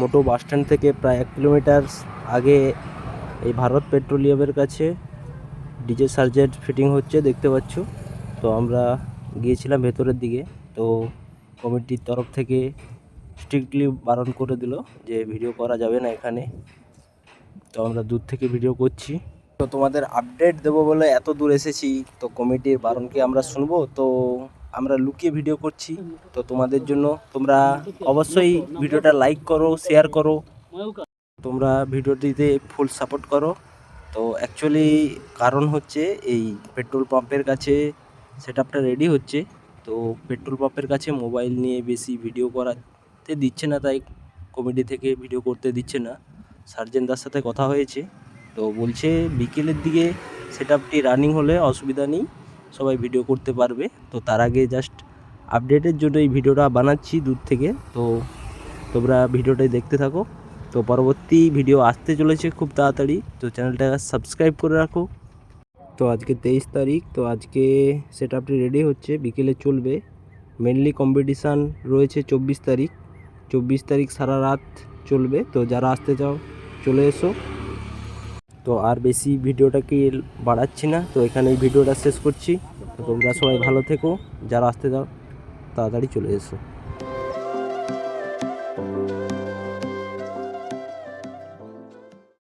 মোটো bus stand থেকে প্রায় 1 kilometre আগে এই ভারত পেট্রোলিয়ামের কাছে ডিজে সার্জেন্ট ফিটিং হচ্ছে, দেখতে পাচ্ছ। তো আমরা গিয়েছিলাম ভেতরের দিকে, তো কমিটির তরফ থেকে স্ট্রিক্টলি বারণ করে দিল যে ভিডিও করা যাবে না এখানে। তো আমরা দূর থেকে ভিডিও করছি। তো তোমাদের আপডেট দেবো বলে এত দূর এসেছি, তো কমিটির বারণ কি আমরা শুনবো? তো আমরা লুকিয়ে ভিডিও করছি তো তোমাদের জন্য। তোমরা অবশ্যই ভিডিওটা লাইক করো, শেয়ার করো, তোমরা ভিডিওটিতে ফুল সাপোর্ট করো। তো অ্যাকচুয়ালি কারণ হচ্ছে এই পেট্রোল পাম্পের কাছে সেটআপটা রেডি হচ্ছে। তো পেট্রোল পাম্পের কাছে মোবাইল নিয়ে বেশি ভিডিও করাতে দিচ্ছে না, তাই কমিটি থেকে ভিডিও করতে দিচ্ছে না। সার্জেন্টদার সাথে কথা হয়েছে, তো বলছে বিকেলের দিকে সেটআপটি রানিং হলে অসুবিধা নেই, সবাই ভিডিও করতে পারবে। তো তার আগে জাস্ট আপডেটের জন্য এই ভিডিওটা বানাচ্ছি দূর থেকে। তো তোমরা ভিডিওটাই দেখতে থাকো। তো পরবর্তী ভিডিও আসতে চলেছে খুব তাড়াতাড়ি, তো চ্যানেলটা সাবস্ক্রাইব করে রাখো। তো আজকে 23 তারিখ, তো আজকে সেটআপটি রেডি হচ্ছে, বিকেলে চলবে। মেনলি কম্পিটিশান রয়েছে 24 তারিখ। 24 তারিখ সারা রাত চলবে, তো যারা আসতে চাও চলে এসো। তো আর বেশি ভিডিওটাকে বাড়াচ্ছি না, তো এখানেই ভিডিওটা শেষ করছি। তো তোমরা সবাই ভালো থেকো, যারা আসতে চাও তাড়াতাড়ি চলে এসো।